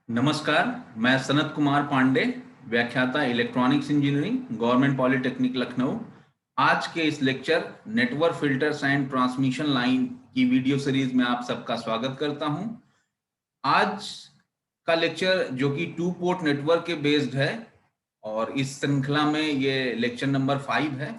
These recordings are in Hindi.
नमस्कार, मैं सनत कुमार पांडे, व्याख्याता electronics engineering, government polytechnic Lucknow. आज के इस lecture network filters and transmission line की वीडियो सीरीज में आप सबका स्वागत करता हूं। आज का लेक्चर जो कि टू पोर्ट नेटवर्क के बेस्ड है और इस श्रृंखला में ये लेक्चर नंबर 5 है।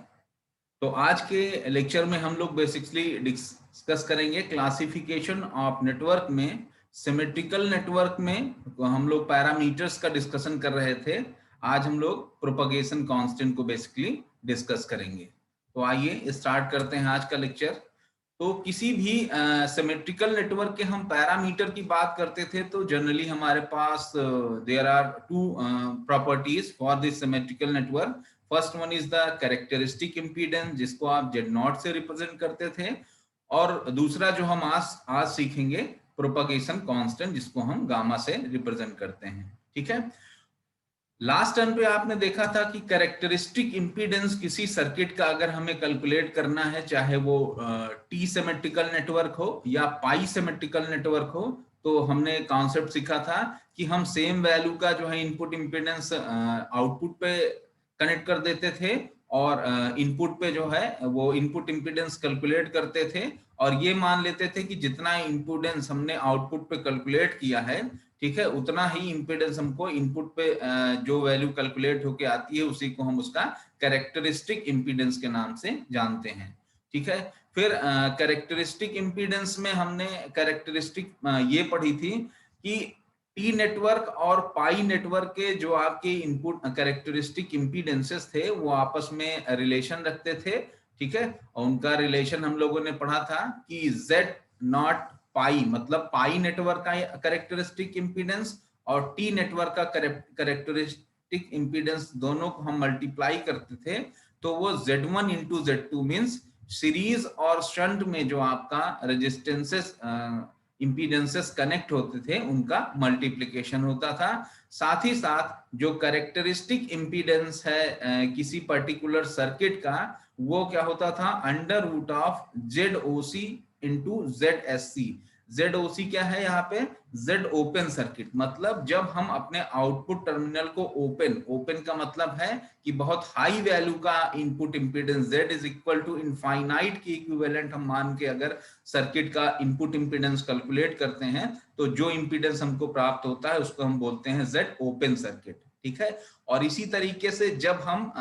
तो आज के लेक्चर में हम लोग बेसिकली डिस्कस करेंगे क्लासिफिकेशन ऑफ नेटवर्क में। सिमेट्रिकल नेटवर्क में हम लोग पैरामीटर्स का डिस्कशन कर रहे थे। आज हम लोग प्रोपगेशन कांस्टेंट को बेसिकली डिस्कस करेंगे। तो आइए स्टार्ट करते हैं आज का लेक्चर। तो किसी भी सिमेट्रिकल नेटवर्क के हम पैरामीटर की बात करते थे तो जनरली हमारे पास there are two properties for this symmetrical network. First one is the characteristic impedance, जिसको आप Z0 से रिप्रेजेंट करते थे, और दूसरा जो हम आज सीखेंगे प्रोपगेशन कांस्टेंट, जिसको हम गामा से रिप्रेजेंट करते हैं। ठीक है, लास्ट टर्म पे आपने देखा था कि कैरेक्टरिस्टिक इंपीडेंस किसी सर्किट का अगर हमें कैलकुलेट करना है, चाहे वो टी सिमेट्रिकल नेटवर्क हो या पाई सिमेट्रिकल नेटवर्क हो, तो हमने कॉन्सेप्ट सीखा था कि हम सेम वैल्यू का जो है इनपुट इंपीडेंस आउटपुट पे कनेक्ट कर देते थे और इनपुट पे जो है वो इनपुट इंपीडेंस कैलकुलेट करते थे और ये मान लेते थे कि जितना इंपीडेंस हमने आउटपुट पे कैलकुलेट किया है, ठीक है, उतना ही इंपीडेंस हमको इनपुट पे जो वैल्यू कैलकुलेट होके आती है उसी को हम उसका कैरेक्टरिस्टिक इंपीडेंस के नाम से जानते हैं। ठीक है, फिर कैरेक्टरिस्टिक इंपीडेंस में हमने कैरेक्टरिस्टिक ये पढ़ी थी कि टी नेटवर्क और पाई नेटवर्क के जो आपके इनपुट कैरेक्टरिस्टिक इंपीडेंसेस थे वो आपस में रिलेशन रखते थे। ठीक है, और उनका रिलेशन हम लोगों ने पढ़ा था कि Z0 पाई मतलब पाई नेटवर्क का कैरेक्टरिस्टिक इंपीडेंस और टी नेटवर्क का कैरेक्टरिस्टिक इंपीडेंस दोनों को हम मल्टीप्लाई करते थे तो वो Z1 into Z2 means series और शंट में जो आपका रेजिस्टेंसेस इंपीडेंसेस कनेक्ट होते थे उनका मल्टीप्लिकेशन होता था। साथ ही साथ जो कैरेक्टरिस्टिक इंपीडेंस है किसी पर्टिकुलर सर्किट का, वो क्या होता था, under root of ZOC into ZSC। ZOC क्या है यहाँ पे, Z ओपन सर्किट, मतलब जब हम अपने आउटपुट टर्मिनल को ओपन का मतलब है कि बहुत हाई वैल्यू का input impedance Z is equal to infinite की इक्विवेलेंट हम मान के अगर सर्किट का इनपुट इंपीडेंस कैलकुलेट करते हैं तो जो इंपीडेंस हमको प्राप्त होता है उसको हम बोलते हैं Z ओपन सर्किट। ठीक है, और इसी तरीके से जब हम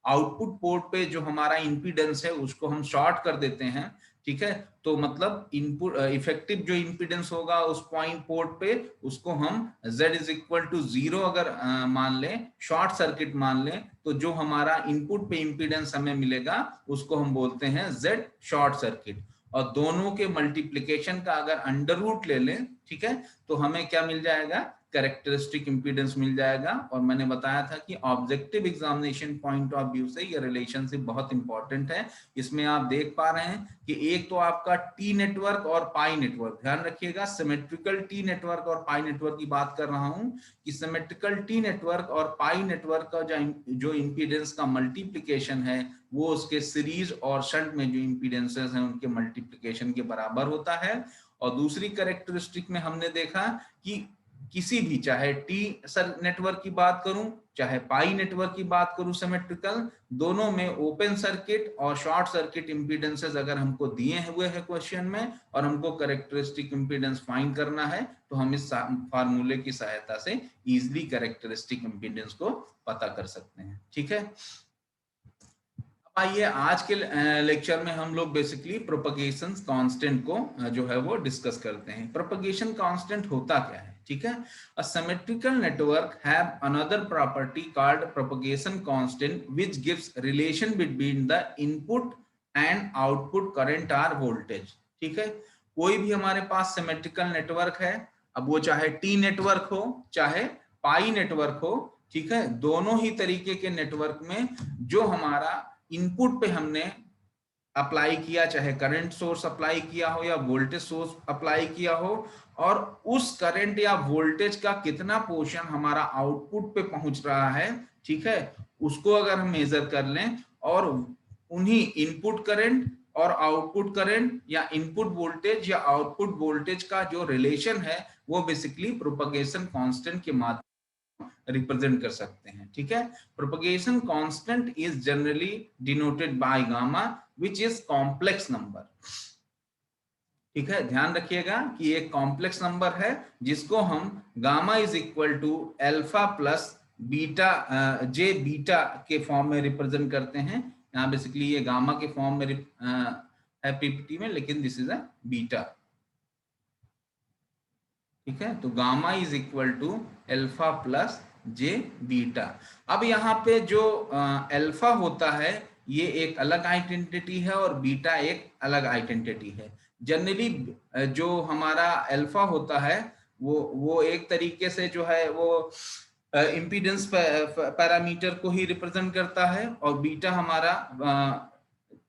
आउटपुट पोर्ट पे जो हमारा इंपीडेंस है उसको हम शॉर्ट कर देते हैं, ठीक है, तो मतलब इनपुट इफेक्टिव जो इंपीडेंस होगा उस पॉइंट पोर्ट पे उसको हम Z इज इक्वल टू 0 अगर मान लें, शॉर्ट सर्किट मान लें, तो जो हमारा इनपुट पे इंपीडेंस हमें मिलेगा उसको हम बोलते हैं Z शॉर्ट सर्किट। और दोनों के मल्टीप्लिकेशन का अगर अंडर रूट ले लें, ठीक है, तो हमें क्या मिल जाएगा, कैरेक्टरिस्टिक इंपीडेंस मिल जाएगा। और मैंने बताया था कि objective examination point of view से ये रिलेशनशिप बहुत इंपॉर्टेंट है। इसमें आप देख पा रहे हैं कि एक तो आपका टी नेटवर्क और पाई नेटवर्क, ध्यान रखिएगा सिमेट्रिकल टी नेटवर्क और पाई नेटवर्क की बात कर रहा हूं कि सिमेट्रिकल टी नेटवर्क और पाई नेटवर्क का जो इंपीडेंस का मल्टीप्लिकेशन है वो उसके सीरीज और शंट में जो इंपीडेंसेस हैं उनके मल्टीप्लिकेशन के बराबर होता है। और दूसरी कैरेक्टरिस्टिक में हमने देखा कि किसी भी, चाहे टी नेटवर्क की बात करूं चाहे पाई नेटवर्क की बात करूं सिमेट्रिकल, दोनों में ओपन सर्किट और शॉर्ट सर्किट इंपीडेंसेस अगर हमको दिए हुए हैं क्वेश्चन में और हमको कैरेक्टरिस्टिक इंपीडेंस फाइंड करना है तो हम इस फार्मूले की सहायता से इजीली कैरेक्टरिस्टिक इंपीडेंस को पता कर सकते हैं। ठीक है, आइए आज के लेक्चर में हम लोग बेसिकली प्रोपगेशन कांस्टेंट को जो है वो डिस्कस करते हैं। प्रोपगेशन कांस्टेंट होता क्या है, ठीक है, a symmetrical network have another property called propagation constant which gives relation between the input and output current or voltage. ठीक है, कोई भी हमारे पास सिमेट्रिकल नेटवर्क है, अब वो चाहे टी नेटवर्क हो चाहे पाई नेटवर्क हो, ठीक है, दोनों ही तरीके के नेटवर्क में जो हमारा इनपुट पे हमने अप्लाई किया, चाहे करंट सोर्स अप्लाई किया हो या वोल्टेज सोर्स अप्लाई किया हो, और उस करंट या वोल्टेज का कितना पोर्शन हमारा आउटपुट पे पहुंच रहा है, ठीक है, उसको अगर हम मेजर कर लें और उन्हीं इनपुट करंट और आउटपुट करंट या इनपुट वोल्टेज या आउटपुट वोल्टेज का जो रिलेशन है वो बेसिकली प्रोपगेशन कांस्टेंट के माध्यम रिप्रेजेंट कर सकते हैं। ठीक है, propagation constant is generally denoted by gamma which is complex number. ठीक है, ध्यान रखिएगा कि एक कॉम्प्लेक्स नंबर है जिसको हम gamma is equal to alpha plus beta j beta के फॉर्म में रिप्रेजेंट करते हैं। यहाँ बेसिकली ये गामा के फॉर्म में है पीपीटी में, लेकिन दिस इज अ बीटा। ठीक है, तो gamma is equal to alpha plus J beta. अब यहाँ पे जो अल्फा होता है ये एक अलग आइडेंटिटी है और बीटा एक अलग आइडेंटिटी है। जनरली जो हमारा अल्फा होता है वो एक तरीके से जो है वो इम्पीडेंस पैरामीटर को ही रिप्रेजेंट करता है, और बीटा हमारा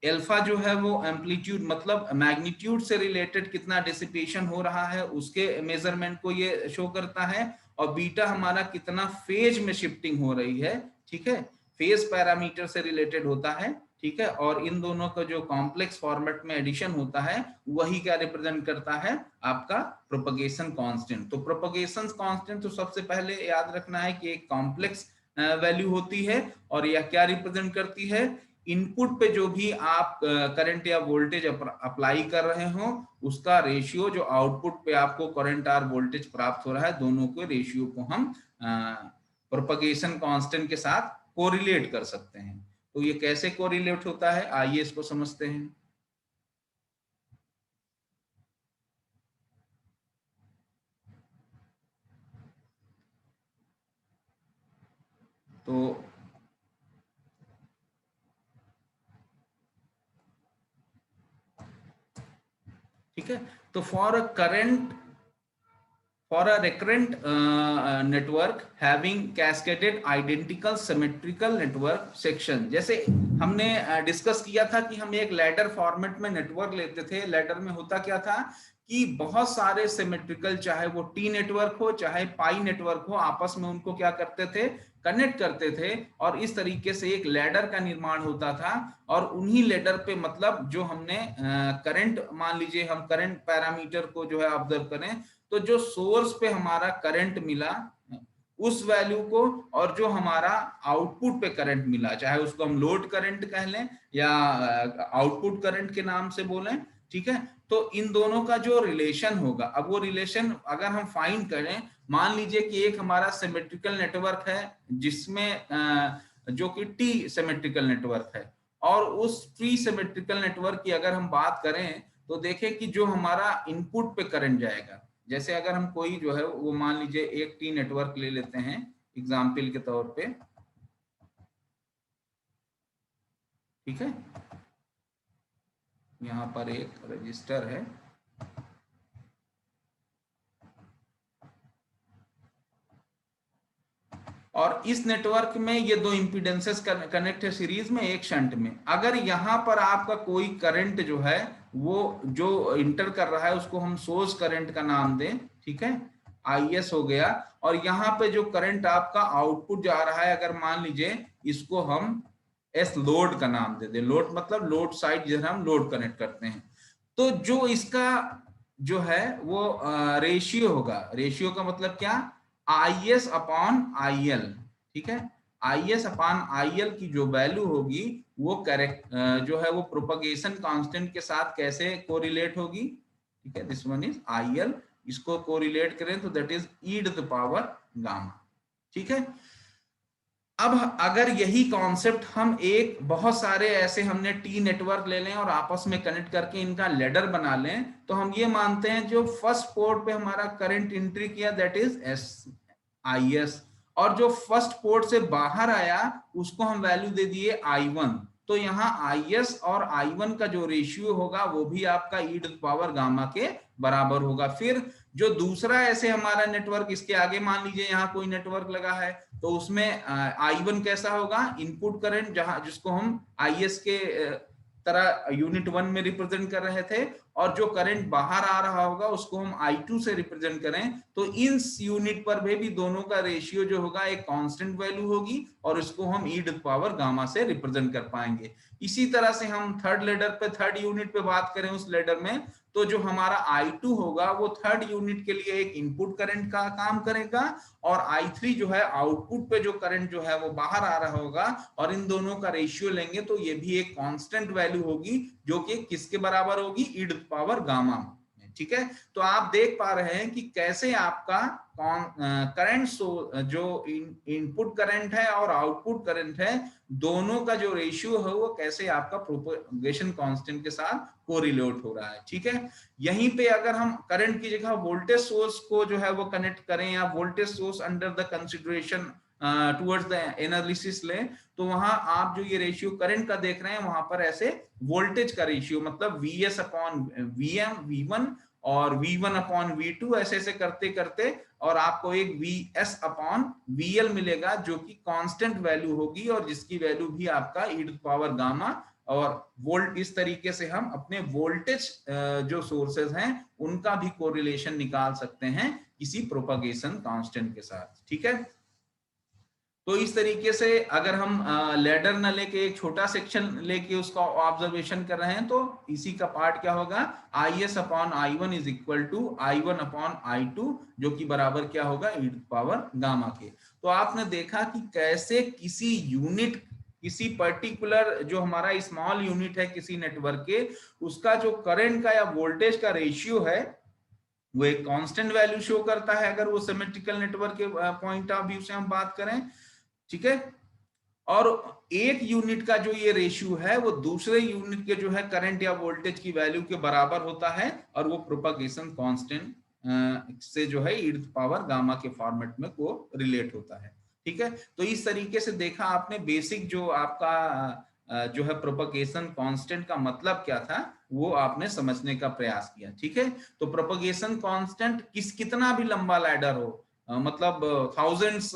अल्फा जो है वो एम्पलीट्यूड मतलब मैग्नीट्यूड से रिलेटेड कितना डिसिपेशन हो रहा है उसके मेजरमेंट को ये शो करता है, और बीटा हमारा कितना फेज में शिफ्टिंग हो रही है। ठीक है, फेज पैरामीटर से रिलेटेड होता है। ठीक है, और इन दोनों का जो कॉम्प्लेक्स फॉर्मेट में एडिशन होता है वही क्या रिप्रेजेंट करता है, आपका प्रोपगेशन कांस्टेंट। तो प्रोपगेशन कांस्टेंट तो सबसे पहले याद रखना है कि एक कॉम्प्लेक्स वैल्यू होती है, और यह क्या रिप्रेजेंट करती है, इनपुट पे जो भी आप करंट या वोल्टेज अप्लाई कर रहे हो उसका रेशियो जो आउटपुट पे आपको करंट और वोल्टेज प्राप्त हो रहा है, दोनों के रेशियो को हम प्रोपगेशन कांस्टेंट के साथ कोरिलेट कर सकते हैं। तो ये कैसे कोरिलेट होता है, आइए इसको समझते हैं। तो ठीक है, तो for a recurrent network having cascaded identical symmetrical network section, जैसे हमने डिस्कस किया था कि हम एक लैडर फॉर्मेट में नेटवर्क लेते थे। लैडर में होता क्या था कि बहुत सारे सिमेट्रिकल, चाहे वो टी नेटवर्क हो चाहे पाई नेटवर्क हो, आपस में उनको क्या करते थे, कनेक्ट करते थे, और इस तरीके से एक लैडर का निर्माण होता था। और उन्हीं लैडर पे मतलब जो हमने करंट, मान लीजिए हम करंट पैरामीटर को जो है ऑब्जर्व करें, तो जो सोर्स पे हमारा करंट मिला उस वैल्यू को, और जो हमारा आउटपुट पे करंट मिला, चाहे उसको हम लोड करंट कह लें या आउटपुट करंट के नाम से बोलें। ठीक है, तो इन दोनों का जो रिलेशन होगा, अब वो रिलेशन अगर हम फाइंड करें, मान लीजिए कि एक हमारा सिमेट्रिकल नेटवर्क है जिसमें जो कि टी सिमेट्रिकल नेटवर्क है, और उस टी सिमेट्रिकल नेटवर्क की अगर हम बात करें तो देखें कि जो हमारा इनपुट पे करंट जाएगा, जैसे अगर हम कोई जो है वो मान लीजिए एक टी नेटवर्क ले लेते हैं एग्जाम्पल के तौर पे। ठीक है, यहाँ पर एक रजिस्टर है, और इस नेटवर्क में ये दो इंपीडेंसेस कनेक्ट है सीरीज में, एक शंट में। अगर यहाँ पर आपका कोई करंट जो है वो जो इंटर कर रहा है उसको हम सोर्स करंट का नाम दें। ठीक है, IS हो गया, और यहाँ पे जो करंट आपका आउटपुट जा रहा है, अगर मान लीजिए इसको हम एस लोड का नाम दे दें। लोड मतलब लोड साइड जिसे हम लोड कनेक्ट करते हैं। तो जो इसका जो है वो रेशियो होगा, रेशियो का मतलब क्या, IS अपॉन IL। ठीक है, IS अपॉन IL की जो वैल्यू होगी वो करेक्ट जो है वो प्रोपगेशन कांस्टेंट के साथ कैसे कोरिलेट होगी। ठीक है, दिस वन इज IL, इसको कोरिलेट करें तो that is e to the power gamma. ठीक है, अब अगर यही कॉन्सेप्ट हम एक बहुत सारे ऐसे हमने टी नेटवर्क ले लें और आपस में कनेक्ट करके इनका लेडर बना लें, तो हम ये मानते हैं जो फर्स्ट पोर्ट पे हमारा करंट एंट्री किया दैट इज IS, और जो फर्स्ट पोर्ट से बाहर आया उसको हम वैल्यू दे दिए I1। तो यहाँ IS और I1 का जो रेशियो होगा वो भी आपका e to the power gamma के बराबर होगा। फिर जो दूसरा ऐसे हमारा नेटवर्क, इसके आगे मान लीजिए यहाँ कोई नेटवर्क लगा है, तो उसमें I1 कैसा होगा, इनपुट करंट जहां जिसको हम IS के तरह यूनिट 1 में रिप्रेजेंट कर रहे थे, और जो करंट बाहर आ रहा होगा उसको हम I2 से रिप्रेजेंट करें, तो इस यूनिट पर भी दोनों का रेशियो जो होगा एक कांस्टेंट वैल्यू होगी, और इसको हम e to the power gamma से रिप्रेजेंट कर पाएंगे। इसी तरह से हम थर्ड लेडर पे, थर्ड यूनिट पे बात करें उस लेडर में, तो जो हमारा I2 होगा वो थर्ड यूनिट के लिए एक इनपुट करंट का काम करेगा, और I3 जो है आउटपुट पे जो करंट जो है वो बाहर आ रहा होगा, और इन दोनों का रेशियो लेंगे तो ये भी एक कांस्टेंट वैल्यू होगी, जो कि किसके बराबर होगी, e to the power gamma. ठीक है, तो आप देख पा रहे हैं कि कैसे आपका करंट जो इनपुट करंट है और आउटपुट करंट है, दोनों का जो रेशियो है वो कैसे आपका प्रोपगेशन कांस्टेंट के साथ कोरिलेट हो रहा है। ठीक है, यहीं पे अगर हम करंट की जगह वोल्टेज सोर्स को जो है वो कनेक्ट करें, या voltage source under the consideration towards the analysis लें, तो वहां आप जो ये रेशियो करंट का देख रहे हैं, वहां पर ऐसे वोल्टेज का रेशियो मतलब Vs अपॉन Vm V1 और V1 अपॉन V2 ऐसे ऐसे करते करते, और आपको एक Vs अपॉन VL मिलेगा, जो कि कांस्टेंट वैल्यू होगी, और जिसकी वैल्यू भी आपका e to the power gamma और वोल्ट। इस तरीके से हम अपने वोल्टेज जो सोर्सेज हैं उनका भी कोरिलेशन निकाल सकते हैं किसी प्रोपगेशन कांस्टेंट के साथ। ठीक है, तो इस तरीके से अगर हम लेडर न लेके एक छोटा सेक्शन लेके उसका ऑब्जर्वेशन कर रहे हैं, तो इसी का पार्ट क्या होगा, IS upon I1 is equal to I1 upon I2, जो कि बराबर क्या होगा, e टू पावर गामा के। तो आपने देखा कि कैसे किसी यूनिट, किसी पर्टिकुलर जो हमारा स्मॉल यूनिट है किसी नेटवर्क के, उसका जो करंट का या वोल्टेज का रेशियो है वो एक कांस्टेंट वैल्यू शो करता है, अगर वो सिमेट्रिकल नेटवर्क के पॉइंट ऑफ व्यू से हम बात करें। ठीक है, और एक यूनिट का जो ये रेशियो है वो दूसरे यूनिट के जो है करंट या वोल्टेज की वैल्यू के बराबर होता है, और वो प्रोपगेशन कांस्टेंट से जो है e टू पावर गामा के फॉर्मेट में को रिलेट होता है। ठीक है, तो इस तरीके से देखा आपने बेसिक जो आपका जो है प्रोपगेशन कांस्टेंट का मतलब क्या था वो आपने समझने का प्रयास किया। ठीक है, तो प्रोपगेशन कांस्टेंट कितना भी लंबा लैडर हो, मतलब थाउजेंड्स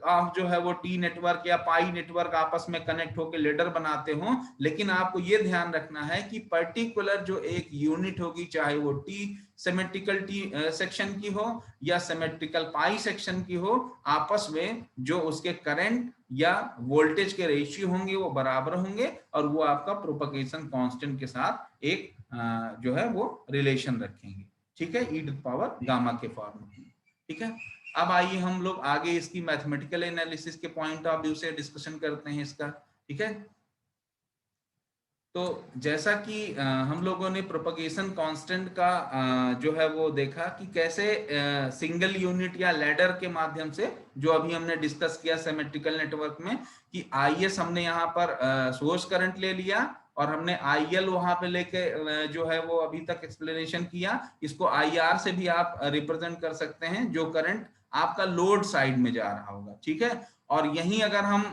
आप जो है वो टी नेटवर्क या पाई नेटवर्क आपस में कनेक्ट होकर लेडर बनाते हो, लेकिन आपको ये ध्यान रखना है कि पर्टिकुलर जो एक यूनिट होगी, चाहे वो टी सिमेट्रिकल टी सेक्शन की हो या सिमेट्रिकल पाई सेक्शन की हो, आपस में जो उसके करंट या वोल्टेज के रेशियो होंगे वो बराबर होंगे, और वो आपका प्रोपगेशन कांस्टेंट के साथ एक जो है वो रिलेशन रखेंगे। ठीक है, e to the power gamma के फॉर्म में। ठीक है, अब आइए हम लोग आगे इसकी मैथमेटिकल एनालिसिस के पॉइंट ऑफ व्यू से डिस्कशन करते हैं इसका। ठीक है, तो जैसा कि हम लोगों ने प्रोपगेशन कांस्टेंट का जो है वो देखा कि कैसे सिंगल यूनिट या लैडर के माध्यम से, जो अभी हमने डिस्कस किया सिमेट्रिकल नेटवर्क में, कि IS हमने यहाँ पर सोर्स करंट ले लिया, और हमने IL वहां पे लेके जो है वो अभी तक एक्सप्लेनेशन किया। इसको IR से भी आप रिप्रेजेंट कर सकते हैं, जो करंट आपका लोड साइड में जा रहा होगा। ठीक है, और यहीं अगर हम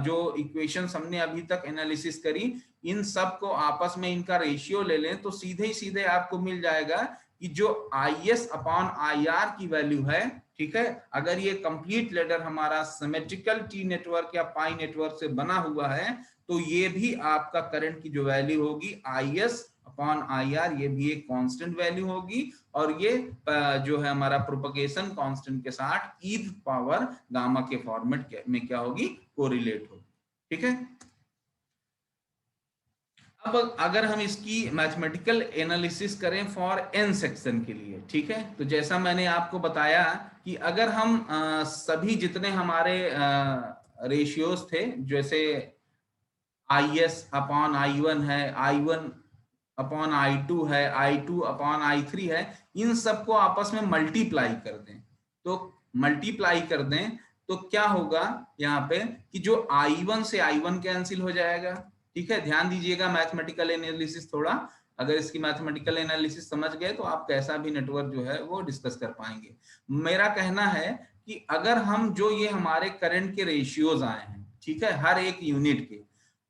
जो इक्वेशंस हमने अभी तक एनालिसिस करी, इन सब को आपस में इनका रेशियो ले लें, तो सीधे ही सीधे आपको मिल जाएगा कि जो IS अपॉन IR की वैल्यू है, ठीक है, अगर ये कंप्लीट लेडर हमारा सिमेट्रिकल टी नेटवर्क या पाई नेटवर्क से बना हुआ है, तो ये भी आपका करंट की जो वैल्यू होगी IS अपॉन IR, ये भी एक कांस्टेंट वैल्यू होगी, और ये जो है हमारा प्रोपगेशन कांस्टेंट के साथ e टू पावर गामा के फॉर्मेट में क्या होगी, कोरिलेट होगी। ठीक है, अब अगर हम इसकी मैथमेटिकल एनालिसिस करें फॉर n सेक्शन के लिए, ठीक है, तो जैसा मैंने आपको बताया कि अगर हम सभी जितने हमारे रेशियोज थे, जैसे IS अपॉन I1 है, I1 अपॉन I2 है, I2 अपॉन I3 है, इन सबको आपस में मल्टीप्लाई कर दें, तो मल्टीप्लाई कर दें तो क्या होगा यहाँ पे कि जो I1 से I1 कैंसिल हो जाएगा। ठीक है, ध्यान दीजिएगा मैथमेटिकल एनालिसिस थोड़ा, अगर इसकी मैथमेटिकल एनालिसिस समझ गए तो आप कैसा भी नेटवर्क जो है वो डिस्कस कर पाएंगे। मेरा कहना है कि अगर हम जो ये हमारे करंट के रेशियोज आए हैं, ठीक है, हर एक यूनिट के,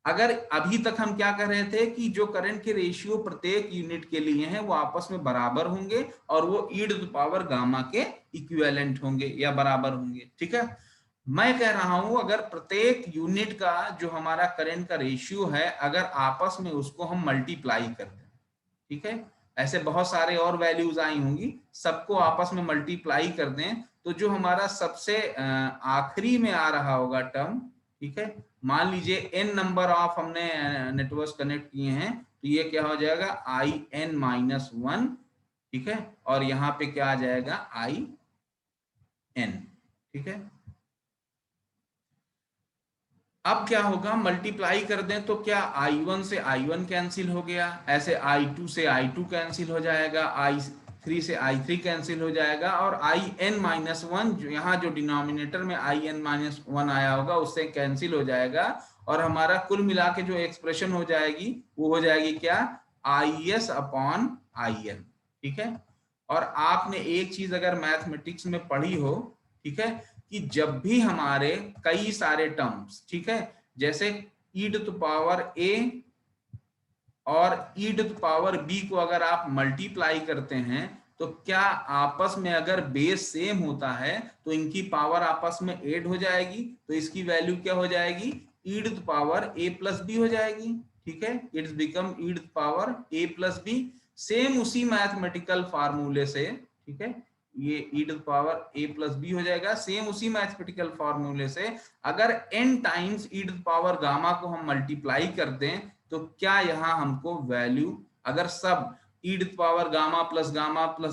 अगर अभी तक हम क्या कर रहे थे कि जो करंट के रेशियो प्रत्येक यूनिट के लिए हैं वो आपस में बराबर होंगे, और वो e to the power gamma के इक्विवेलेंट होंगे या बराबर होंगे। ठीक है, मैं कह रहा हूं अगर प्रत्येक यूनिट का जो हमारा करंट का रेशियो है अगर आपस में उसको हम मल्टीप्लाई कर दें, ठीक है, ऐसे बहुत सारे और वैल्यूज आई होंगी, सबको आपस में मल्टीप्लाई कर दें तो जो हमारा सबसे आखिरी में आ रहा होगा टर्म, ठीक है, मान लीजिए एन नंबर ऑफ हमने नेटवर्क कनेक्ट किए हैं तो ये क्या हो जाएगा आई एन माइनस वन, ठीक है, और यहाँ पे क्या आ जाएगा आई एन, ठीक है। अब क्या होगा मल्टीप्लाई कर दें तो क्या I1 से I1 कैंसिल हो गया, ऐसे I2 से I2 कैंसिल हो जाएगा, I3 से I3 कैंसिल हो जाएगा और IN माइनस वन जो यहाँ जो डिनोमिनेटर में IN माइनस वन आया होगा उससे कैंसिल हो जाएगा और हमारा कुल मिला के जो एक्सप्रेशन हो जाएगी वो हो जाएगी क्या IS अपॉन IN, ठीक है। और आपने एक चीज अगर मैथमेटिक्स में पढ़ी हो, ठीक है, कि जब भी हमारे कई सारे टर्म्स, ठीक है, जैसे e to the power a और e to the power b को अगर आप मल्टीप्लाई करते हैं तो क्या आपस में अगर बेस सेम होता है तो इनकी पावर आपस में ऐड हो जाएगी, तो इसकी वैल्यू क्या हो जाएगी e to the power a plus b हो जाएगी, ठीक है, it's become e to the power a plus b। Same उसी मैथमेटिकल फार्मूले से, ठीक है, ये e to the power a plus b हो जाएगा, सेम उसी मैथमेटिकल फार्मूले से अगर n times e to the power gamma को हम मल्टीप्लाई कर दें तो क्या यहाँ हमको वैल्यू अगर सब e to the power gamma plus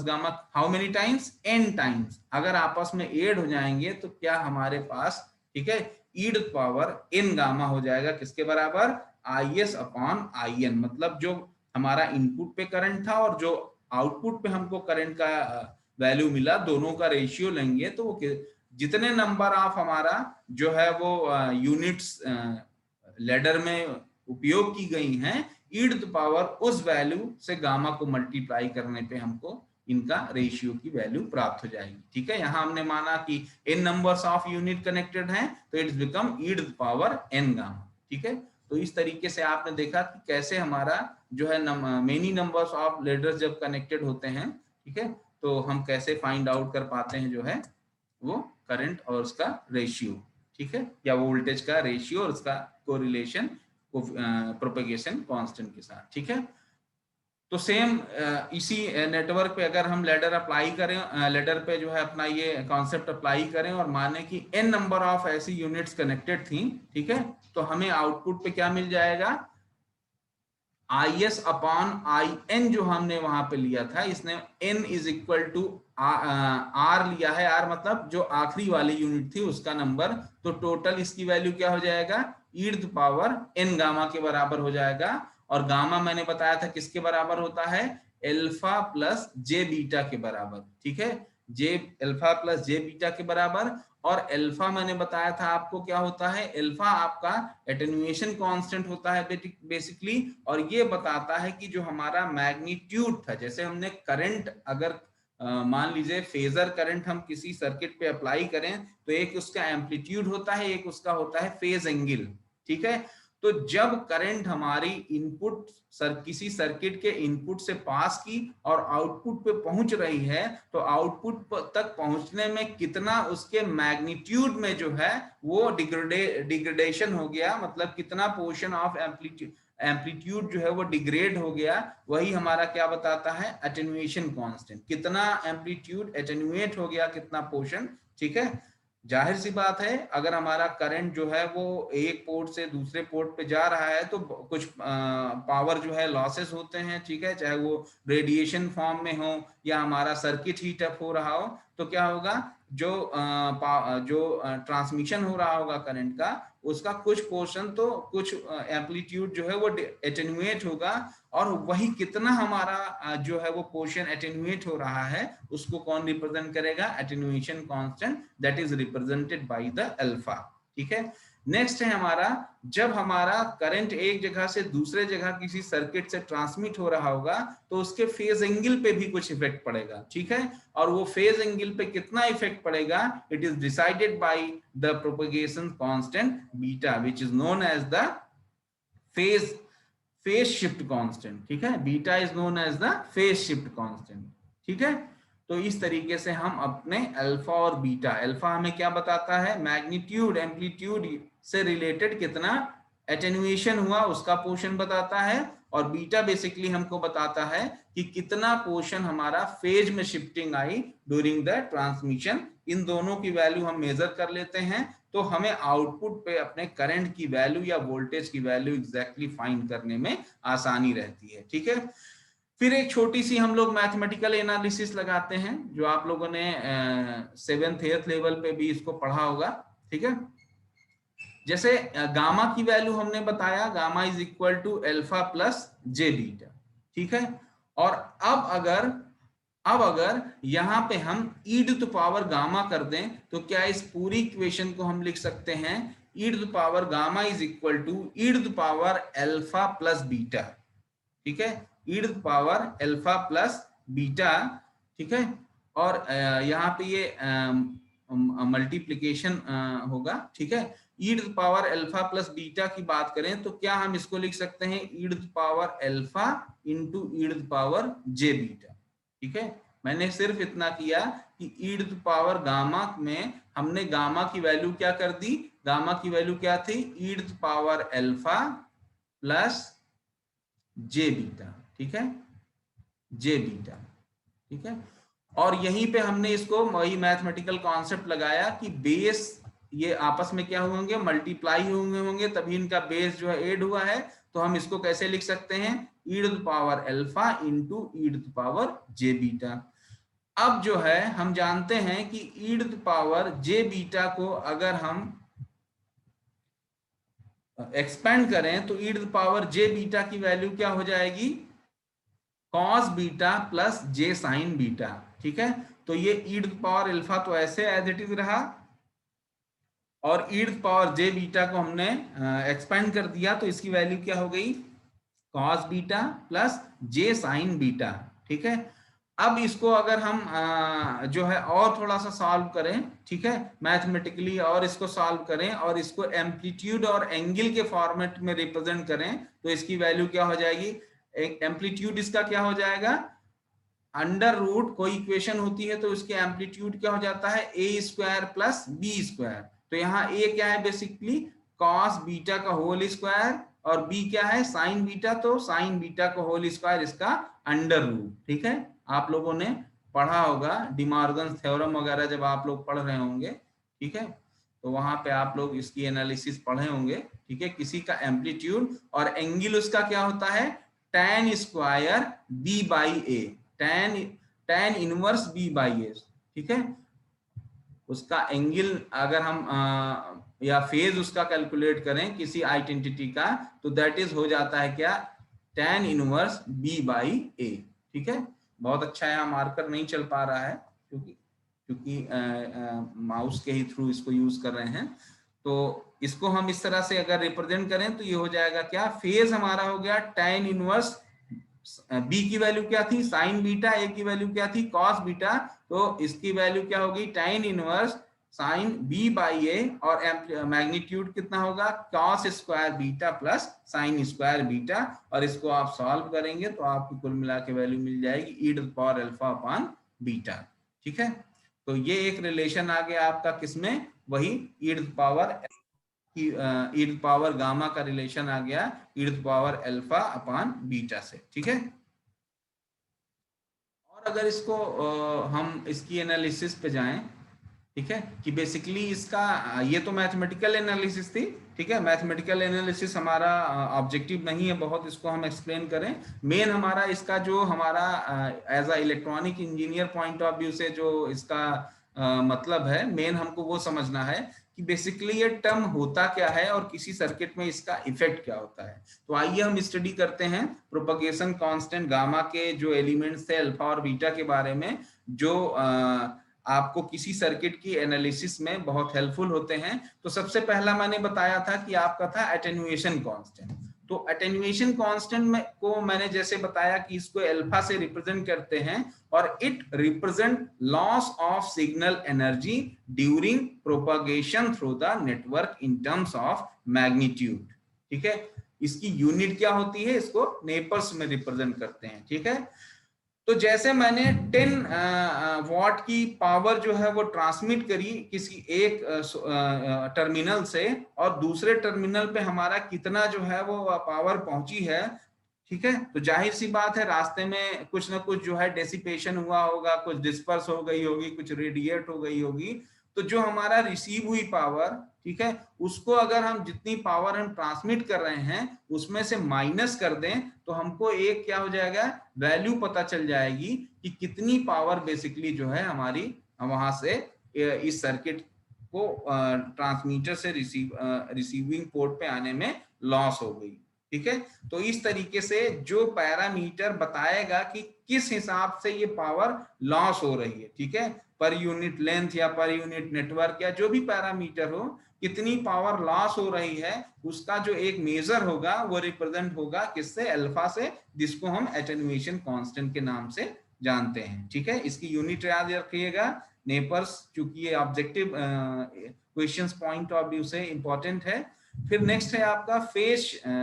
gamma how many times n times अगर आपस में ऐड हो जाएंगे तो क्या हमारे पास, ठीक है, e to the power n gamma हो जाएगा किसके बराबर is अपॉन in, मतलब जो हमारा इनपुट पे करंट था और जो आउटपुट पे हमको करंट का वैल्यू मिला दोनों का रेशियो लेंगे तो वो जितने नंबर ऑफ हमारा जो है वो यूनिट्स लेडर में उपयोग की गई हैं e टू द पावर उस वैल्यू से गामा को मल्टीप्लाई करने पे हमको इनका रेशियो की वैल्यू प्राप्त हो जाएगी, ठीक है। यहाँ हमने माना कि n numbers of unit connected हैं तो it's become e to the power n gamma, ठीक है। तो इस तरीके से आपने देखा कि कैसे हमारा जो है मेनी नंबर्स ऑफ लेडर्स जब कनेक्टेड होते हैं, ठीक है, तो हम कैसे फाइंड आउट कर पाते हैं जो है वो करंट और उसका रेशियो, ठीक है, या वोल्टेज का रेशियो और उसका कोरिलेशन प्रोपेगेशन कांस्टेंट के साथ, ठीक है। तो सेम इसी नेटवर्क पे अगर हम लेडर अप्लाई करें, लेडर पे जो है अपना ये कॉन्सेप्ट अप्लाई करें और माने कि n नंबर ऑफ ऐसी यूनिट्स कनेक्टेड थी, ठीक है, तो हमें आउटपुट पे क्या मिल जाएगा is अपॉन in जो हमने वहां पे लिया था, इसने n is equal to r लिया है, r मतलब जो आखिरी वाली यूनिट थी उसका नंबर, तो टोटल इसकी वैल्यू क्या हो जाएगा e to the power n gamma के बराबर हो जाएगा। और गामा मैंने बताया था किसके बराबर होता है एल्फा प्लस जे बीटा के बराबर, ठीक है, जे एल्फा प्लस जे बीटा के बराबर। और अल्फा मैंने बताया था आपको क्या होता है, अल्फा आपका एटेन्युएशन कांस्टेंट होता है बेसिकली, और ये बताता है कि जो हमारा मैग्नीट्यूड था, जैसे हमने करंट अगर मान लीजिए फेजर करंट हम किसी सर्किट पे अप्लाई करें तो एक उसका एम्पलीट्यूड होता है, एक उसका होता है फेज एंगल, ठीक है। तो जब करंट हमारी इनपुट किसी सर्किट के इनपुट से पास की और आउटपुट पे पहुंच रही है तो आउटपुट तक पहुंचने में कितना उसके मैग्नीट्यूड में जो है वो डिग्रेडेशन हो गया, मतलब कितना पोर्शन ऑफ एम्पलीट्यूड जो है वो डिग्रेड हो गया, वही हमारा क्या बताता है एटेन्युएशन कांस्टेंट, कितना एम्पलीट्यूड एटेन्युएट हो गया कितना पोर्शन, ठीक है। जाहिर सी बात है अगर हमारा करंट जो है वो एक पोर्ट से दूसरे पोर्ट पे जा रहा है तो कुछ पावर जो है लॉसेस होते हैं, ठीक है, चाहे वो रेडिएशन फॉर्म में हो या हमारा सर्किट हीट अप हो रहा हो, तो क्या होगा जो ट्रांसमिशन हो रहा होगा करंट का उसका कुछ पोर्शन तो कुछ एम्पलीट्यूड जो है वो एटेन्युएट होगा, और वही कितना हमारा जो है वो पोर्शन एटेन्युएट हो रहा है उसको कौन रिप्रेजेंट करेगा attenuation constant, that is represented by the alpha, ठीक है। नेक्स्ट है हमारा जब हमारा करंट एक जगह से दूसरे जगह किसी सर्किट से ट्रांसमिट हो रहा होगा तो उसके फेज एंगल पे भी कुछ इफेक्ट पड़ेगा, ठीक है, और वो फेज एंगल पे कितना इफेक्ट पड़ेगा it is decided by the propagation constant beta which is known as the phase shift constant, ठीक है, beta is known as the phase shift constant, ठीक है। तो इस तरीके से हम अपने अल्फा और बीटा, अल्फा हमें क्या बताता है, मैग्नीट्यूड एम्पलीट्यूड से रिलेटेड कितना एटेन्युएशन हुआ उसका पोर्शन बताता है, और बीटा बेसिकली हमको बताता है कि कितना पोर्शन हमारा फेज में शिफ्टिंग आई ड्यूरिंग द ट्रांसमिशन। इन दोनों की वैल्यू हम मेजर कर लेते हैं तो हमें आउटपुट पे अपने करंट की वैल्यू या वोल्टेज की वैल्यू एग्जैक्टली फाइंड करने में आसानी रहती है। ठीक है, फिर एक छोटी सी हम लोग मैथमेटिकल एनालिसिस लगाते हैं, जो आप लोगों ने 7th 8th लेवल पे भी इसको पढ़ा होगा। ठीक है, जैसे गामा की वैल्यू हमने बताया, gamma is equal to alpha plus J beta. ठीक है, और अब अगर यहाँ पे हम e to the power gamma कर दें तो क्या इस पूरी इक्वेशन को हम लिख सकते हैं e to the power gamma is equal to e to the power alpha plus beta. ठीक है, e to the power alpha plus beta. ठीक है, और यहाँ पे ये मल्टीप्लीकेशन होगा। ठीक है, e to the power alpha plus beta की बात करें तो क्या हम इसको लिख सकते हैं e to the power alpha into e to the power j beta. ठीक है, मैंने सिर्फ इतना किया कि e to the power gamma में हमने गामा की वैल्यू क्या कर दी, गामा की वैल्यू क्या थी, e to the power alpha plus J beta. ठीक है, जे बीटा। ठीक है, और यहीं पे हमने इसको वही मैथमेटिकल कॉन्सेप्ट लगाया कि बेस ये आपस में क्या होंगे, मल्टीप्लाई होंगे, तभी इनका बेस जो है ऐड हुआ है। तो हम इसको कैसे लिख सकते हैं, e to the power alpha into e to the power j beta. अब जो है हम जानते हैं कि e to the power j beta को अगर हम एक्सपेंड करें तो e to the power j beta की वैल्यू क्या हो जाएगी, cos beta plus j sine beta. ठीक है, तो ये e to the power alpha तो ऐसे एज इट इज रहा, और e to the power j beta को हमने एक्सपेंड कर दिया तो इसकी वैल्यू क्या हो गई, cos beta plus j sine beta. ठीक है, अब इसको अगर हम जो है और थोड़ा सा सॉल्व करें, ठीक है, मैथमेटिकली, और इसको सॉल्व करें और इसको एम्पलीट्यूड और एंगल के फॉर्मेट में रिप्रेजेंट करें तो इसकी वैल्यू क्या हो जाएगी, एम्पलीट्यूड इसका क्या हो जाएगा, अंडर रूट, कोई इक्वेशन होती है तो उसके एम्पलीट्यूड क्या हो जाता है, ए स्क्वायर प्लस बी स्क्वायर। तो यहाँ ए क्या है, बेसिकली कॉस बीटा का होल स्क्वायर, और बी क्या है, साइन बीटा, तो साइन बीटा का होल स्क्वायर इसका अंडर रूट। ठीक है, आप लोगों ने पढ़ा होगा डिमॉर्गन थ्योरम वगैरह जब आप लोग पढ़ रहे होंगे। ठीक है, तो वहां पे आप लोग इसकी एनालिसिस पढ़े होंगे। ठीक है, किसी का एम्पलीट्यूड और एंगल उसका क्या होता है, tan square B by A, tan inverse B by A. ठीक है, उसका एंगल अगर हम या फेज उसका कैलकुलेट करें किसी आइडेंटिटी का तो दैट इज हो जाता है क्या, tan inverse b by a। ठीक है, बहुत अच्छा है, मार्कर नहीं चल पा रहा है क्योंकि माउस के ही थ्रू इसको यूज कर रहे हैं। तो इसको हम इस तरह से अगर रिप्रेजेंट करें तो ये हो जाएगा क्या, फेज हमारा हो गया tan इनवर्स, b की वैल्यू क्या थी साइन बीटा, a की वैल्यू क्या थी कॉस बीटा, तो इसकी वैल्यू क्या होगी tan inverse sine b by A, और मैग्नीट्यूड कितना होगा, cos square beta plus sine square beta, और इसको आप सॉल्व करेंगे तो आपको कुल मिला के वैल्यू मिल जाएगी e to the power alpha upon beta. ठीक है, तो ये एक रिलेशन आ गया आपका किसमें, वही e to the power e to the power gamma का रिलेशन आ गया e to the power alpha upon beta से। ठीक है, और अगर इसको हम इसकी एनालिसिस पे जाएं, ठीक है, कि बेसिकली इसका ये तो मैथमेटिकल एनालिसिस थी। ठीक है, मैथमेटिकल एनालिसिस हमारा ऑब्जेक्टिव नहीं है बहुत इसको हम एक्सप्लेन करें, मेन हमारा इसका जो हमारा as a electronic engineer point of view से जो इसका मतलब है, मेन हमको वो समझना है कि बेसिकली ये टर्म होता क्या है और किसी सर्किट में इसका इफेक्ट क्या होता है। तो आइए हम स्टडी करते हैं प्रोपगेशन कांस्टेंट गामा के जो एलिमेंट्स थे अल्फा और बीटा के बारे में, जो आपको किसी सर्किट की एनालिसिस में बहुत हेल्पफुल होते हैं। तो सबसे पहला मैंने बताया था कि आपका था एटेन्युएशन कांस्टेंट। तो एटेन्युएशन कांस्टेंट में को मैंने जैसे बताया कि इसको अल्फा से रिप्रेजेंट करते हैं, और it represent loss of signal energy during propagation through the network in terms of magnitude. ठीक है, इसकी यूनिट क्या होती है, इसको नेपर्स में रिप्रेजेंट करते हैं। ठीक है, तो जैसे मैंने 10 वॉट की पावर जो है वो ट्रांसमिट करी किसी एक टर्मिनल से, और दूसरे टर्मिनल पे हमारा कितना जो है वो पावर पहुंची है, ठीक है, तो जाहिर सी बात है रास्ते में कुछ ना कुछ जो है डेसिपेशन हुआ होगा, कुछ डिस्पर्स हो गई होगी, कुछ रेडिएट हो गई होगी। तो जो हमारा रिसीव हुई पावर, ठीक है, उसको अगर हम जितनी पावर हम ट्रांसमिट कर रहे हैं उसमें से माइनस कर दें तो हमको एक क्या हो जाएगा, वैल्यू पता चल जाएगी कि कितनी पावर बेसिकली जो है हमारी वहां से इस सर्किट को ट्रांसमीटर से रिसीविंग पोर्ट पे आने में लॉस हो गई। ठीक है, तो इस तरीके से जो पैरामीटर बताएगा कि किस हिसाब से ये पावर लॉस हो रही है, ठीक है, पर यूनिट लेंथ या पर यूनिट नेटवर्क या जो भी पैरामीटर हो, कितनी पावर लॉस हो रही है उसका जो एक मेजर होगा वो रिप्रेजेंट होगा किससे, अल्फा से, जिसको हम एटेन्युएशन कांस्टेंट के नाम से जानते हैं। ठीक है, इसकी यूनिट याद रखिएगा नेपर्स, चूंकि ये objective questions point of view से इंपॉर्टेंट है। फिर नेक्स्ट है आपका फेज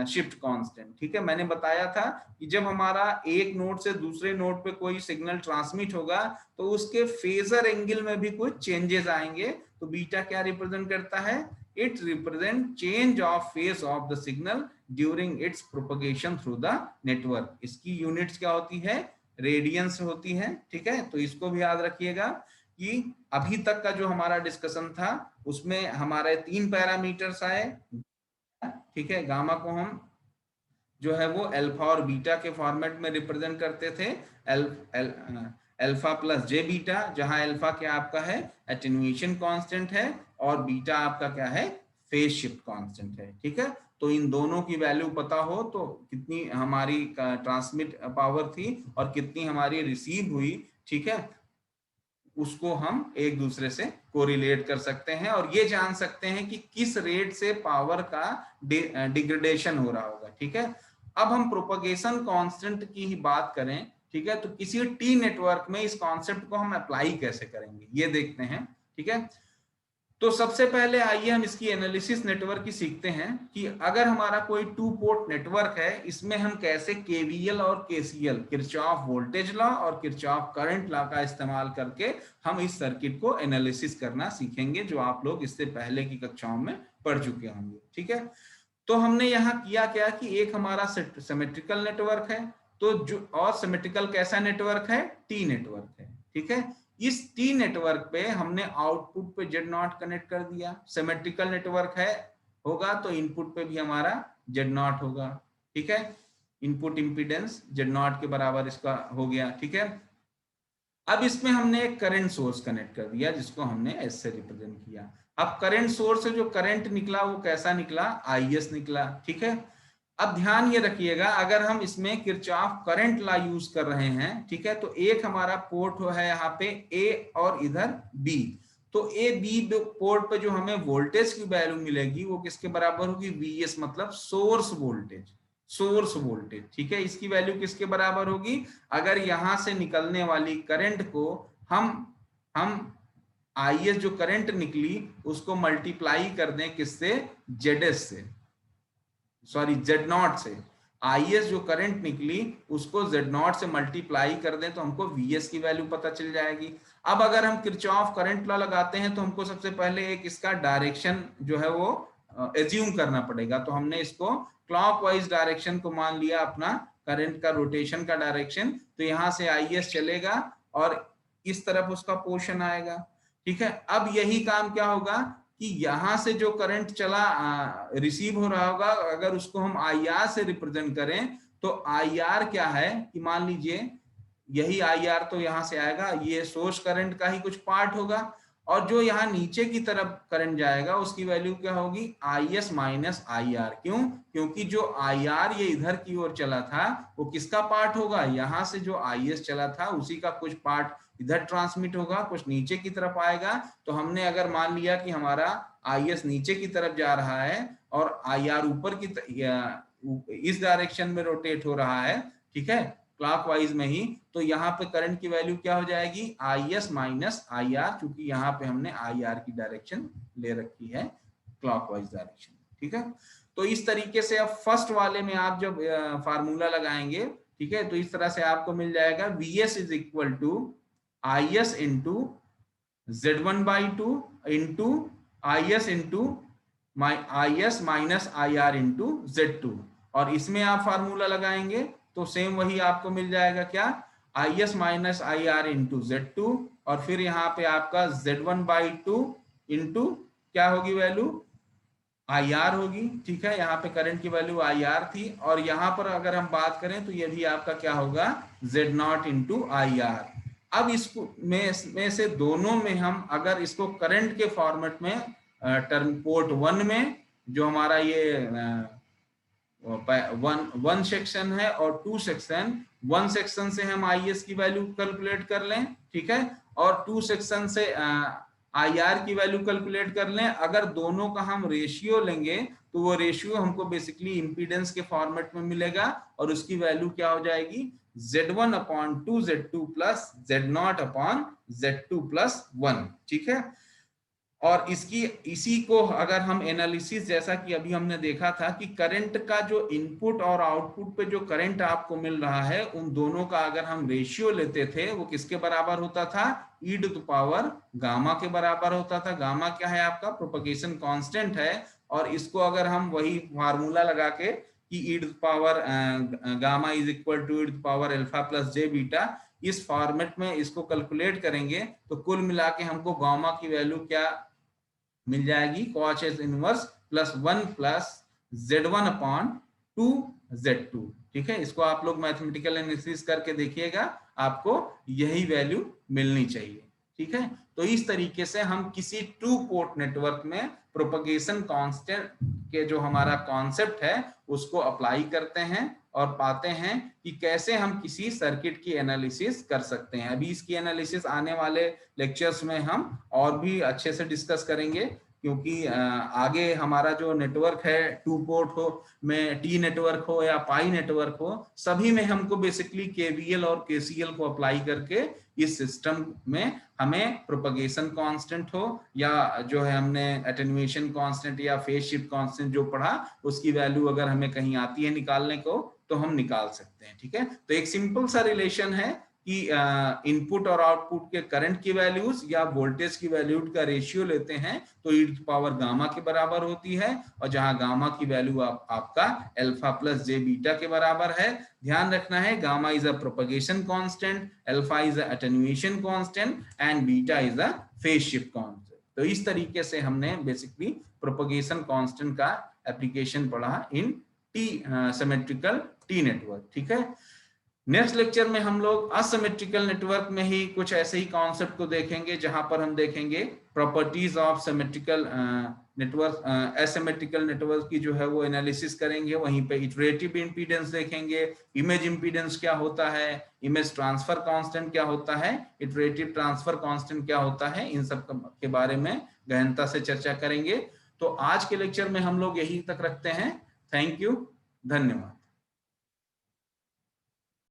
शिफ्ट कांस्टेंट। ठीक है, मैंने बताया था कि जब हमारा एक नोड से दूसरे नोड पे कोई सिग्नल ट्रांसमिट होगा तो उसके फेजर एंगल में भी कुछ चेंजेस आएंगे। तो बीटा क्या रिप्रेजेंट करता है, it represent change of phase of the signal during its propagation through the network. इसकी यूनिट्स क्या होती है, रेडियंस होती है। ठीक है, तो इसको भी याद रखिएगा कि अभी तक का जो हमारा डिस्कशन था उसमें हमारे 3 पैरामीटर्स आए। ठीक है, गामा को हम जो है वो अल्फा और बीटा के फॉर्मेट में रिप्रेजेंट करते थे, अल्फा प्लस जे बीटा, जहां अल्फा क्या आपका है एटेन्युएशन कांस्टेंट है और बीटा आपका क्या है फेज शिफ्ट कांस्टेंट है। ठीक है, तो इन दोनों की वैल्यू पता हो तो कितनी हमारी ट्रांसमिट पावर थी और कितनी हमारी रिसीव हुई, ठीक है, उसको हम एक दूसरे से कोरिलेट कर सकते हैं और ये जान सकते हैं कि किस रेट से पावर का डिग्रेडेशन हो रहा होगा। ठीक है, अब हम प्रोपगेशन कांस्टेंट की ही बात करें, ठीक है, तो किसी टी नेटवर्क में इस कॉन्सेप्ट को हम अप्लाई कैसे करेंगे ये देखते हैं। ठीक है, तो सबसे पहले आइए हम इसकी एनालिसिस नेटवर्क की सीखते हैं कि अगर हमारा कोई 2 पोर्ट नेटवर्क है, इसमें हम कैसे केवीएल और केसीएल, किरचॉफ वोल्टेज लॉ और किरचॉफ करंट लॉ का इस्तेमाल करके हम इस सर्किट को एनालिसिस करना सीखेंगे, जो आप लोग इससे पहले की कक्षाओं में पढ़ चुके होंगे। ठीक है, तो हमने यहाँ किया क्या कि एक हमारा सिमेट्रिकल नेटवर्क है, तो जो और सिमेट्रिकल कैसा नेटवर्क है, टी नेटवर्क है। ठीक है, इस टी नेटवर्क पे हमने आउटपुट पे जेड नॉट कनेक्ट कर दिया। सिमेट्रिकल नेटवर्क है होगा तो इनपुट पे भी हमारा जेड नॉट होगा। ठीक है, इनपुट इंपीडेंस जेड नॉट के बराबर इसका हो गया। ठीक है, अब इसमें हमने एक करंट सोर्स कनेक्ट कर दिया जिसको हमने एस से रिप्रेजेंट किया। अब करंट सोर्स से जो करंट निकला वो कैसा निकला, आईएस निकला। ठीक है, अब ध्यान ये रखिएगा अगर हम इसमें किरचॉफ करंट लॉ यूज कर रहे हैं, ठीक है, तो एक हमारा पोर्ट है यहाँ पे ए और इधर बी, तो ए बी पोर्ट पे जो हमें वोल्टेज की वैल्यू मिलेगी वो किसके बराबर होगी, वीएस, मतलब सोर्स वोल्टेज, सोर्स वोल्टेज। ठीक है, इसकी वैल्यू किसके बराबर होगी, अगर यहां से निकलने वाली करंट को हम आईएस जो करंट निकली उसको मल्टीप्लाई कर दें किससे, जेडएस से, सॉरी जेड नॉट से, आईएस जो करंट निकली उसको जेड नॉट से मल्टीप्लाई कर दें तो हमको वीएस की वैल्यू पता चल जाएगी। अब अगर हम किरचॉफ करंट लॉ लगाते हैं तो हमको सबसे पहले एक इसका डायरेक्शन जो है वो एज्यूम करना पड़ेगा। तो हमने इसको क्लॉकवाइज डायरेक्शन को मान लिया अपना करंट का रोटेशन का डायरेक्शन, तो यहाँ से आईएस चलेगा और इस तरफ उसका पोर्शन आएगा। ठीक है, अब यही काम क्या होगा कि यहां से जो करंट चला रिसीव हो रहा होगा, अगर उसको हम आई आर से रिप्रेजेंट करें तो आई आर क्या है कि मान लीजिए यही आई आर तो यहां से आएगा, ये सोर्स करंट का ही कुछ पार्ट होगा, और जो यहाँ नीचे की तरफ करंट जाएगा उसकी वैल्यू क्या होगी, I S minus I R. क्यों, क्योंकि जो आई आर ये इधर की ओर चला था वो किसका पार्ट होगा, यहाँ से जो आई एस चला था उसी का कुछ पार्ट इधर ट्रांसमिट होगा, कुछ नीचे की तरफ आएगा। तो हमने अगर मान लिया कि हमारा आई एस नीचे की तरफ जा रहा है और आई आर ऊपर की इस डायरेक्शन में रोटेट हो रहा है, ठीक है, क्लॉकवाइज में ही, तो यहाँ पे करंट की वैल्यू क्या हो जाएगी, I S minus I R, क्योंकि यहाँ पे हमने आई आर की डायरेक्शन ले रखी है क्लॉकवाइज डायरेक्शन। ठीक है, तो इस तरीके से अब फर्स्ट वाले में आप जब फार्मूला लगाएंगे ठीक है। तो इस तरह से आपको मिल जाएगा Vs is equal to Is into Z1/2 into Is into Is minus IR into Z2, और इसमें आप फार्मूला लगाएंगे तो सेम वही आपको मिल जाएगा क्या, Is minus IR into Z2, और फिर यहाँ पे आपका Z1/2 इंटू क्या होगी वैल्यू, IR होगी। ठीक है, यहाँ पे करंट की वैल्यू IR थी, और यहाँ पर अगर हम बात करें तो ये भी आपका क्या होगा Z0 इंटू IR। अब इसको में से दोनों में हम अगर इसको करंट के फॉर्मेट में टर्म पोर्ट 1 में जो हमारा ये वन सेक्शन है और 2 सेक्शन, 1 सेक्शन से हम Is की वैल्यू कैलकुलेट कर लें, ठीक है, और 2 सेक्शन से IR की वैल्यू कैलकुलेट कर लें। अगर दोनों का हम रेशियो लेंगे तो वो रेशियो हमको बेसिकली इंपीडेंस के फॉर्मेट में मिलेगा, और उसकी वैल्यू क्या हो जाएगी, Z1/2 Z2 plus Z0/Z2 plus 1। ठीक है, और इसी को अगर हम एनालिसिस, जैसा कि अभी हमने देखा था कि करंट का जो इनपुट और आउटपुट पे जो करंट आपको मिल रहा है, उन दोनों का अगर हम रेशियो लेते थे वो किसके बराबर होता था, e to the power gamma के बराबर होता था। गामा क्या है, आपका प्रोपगेशन कांस्टेंट है, और इसको अगर हम वही फार्मूला लगा के कि e to the power gamma is equal to e to the power alpha plus J beta, इस फॉर्मेट में इसको कैलकुलेट करेंगे तो कुल मिला के हमको गामा की वैल्यू क्या मिल जाएगी, cos h inverse plus 1 plus Z1/2 Z2। ठीक है, इसको आप लोग मैथमेटिकल एनालिसिस करके देखिएगा, आपको यही वैल्यू मिलनी चाहिए। ठीक है, तो इस तरीके से हम किसी 2 पोर्ट नेटवर्क में प्रोपगेशन कांस्टेंट के जो हमारा कॉन्सेप्ट है उसको अप्लाई करते हैं और पाते हैं कि कैसे हम किसी सर्किट की एनालिसिस कर सकते हैं। अभी इसकी एनालिसिस आने वाले लेक्चर्स में हम और भी अच्छे से डिस्कस करेंगे, क्योंकि आगे हमारा जो नेटवर्क है 2 पोर्ट हो में टी नेटवर्क हो या पाई नेटवर्क हो, सभी में हमको बेसिकली केवीएल और केसीएल को अप्लाई करके इस सिस्टम में हमें प्रोपगेशन कांस्टेंट हो या जो है हमने एटेन्यूएशन कांस्टेंट या फेज शिफ्ट कांस्टेंट जो पढ़ा, उसकी वैल्यू अगर हमें कहीं आती है निकालने को तो हम निकाल सकते हैं। ठीक है, तो एक सिंपल सा रिलेशन है कि इनपुट और आउटपुट के करंट की वैल्यूज या वोल्टेज की वैल्यू का रेशियो लेते हैं तो e टू पावर गामा के बराबर होती है, और जहां गामा की वैल्यू आपका अल्फा प्लस जे बीटा के बराबर है। ध्यान रखना है, gamma is a propagation constant, alpha is a attenuation constant and beta is a phase shift constant. तो इस तरीके से हमने बेसिकली प्रोपगेशन कांस्टेंट का एप्लीकेशन पढ़ा इन टी सिमेट्रिकल टी नेटवर्क। ठीक है, नेक्स्ट लेक्चर में हम लोग असिमेट्रिकल नेटवर्क में ही कुछ ऐसे ही कॉन्सेप्ट को देखेंगे, जहां पर हम देखेंगे properties of symmetrical network, asymmetrical network की जो है वो एनालिसिस करेंगे। वहीं पे इटरेटिव इंपीडेंस देखेंगे, इमेज इंपीडेंस क्या होता है, इमेज ट्रांसफर कांस्टेंट क्या होता है, इटरेटिव ट्रांसफर कांस्टेंट क्या होता है, इन सब के बारे में गहनता से चर्चा करेंगे। तो आज के लेक्चर में हम लोग यही तक रखते हैं। थैंक यू, धन्यवाद।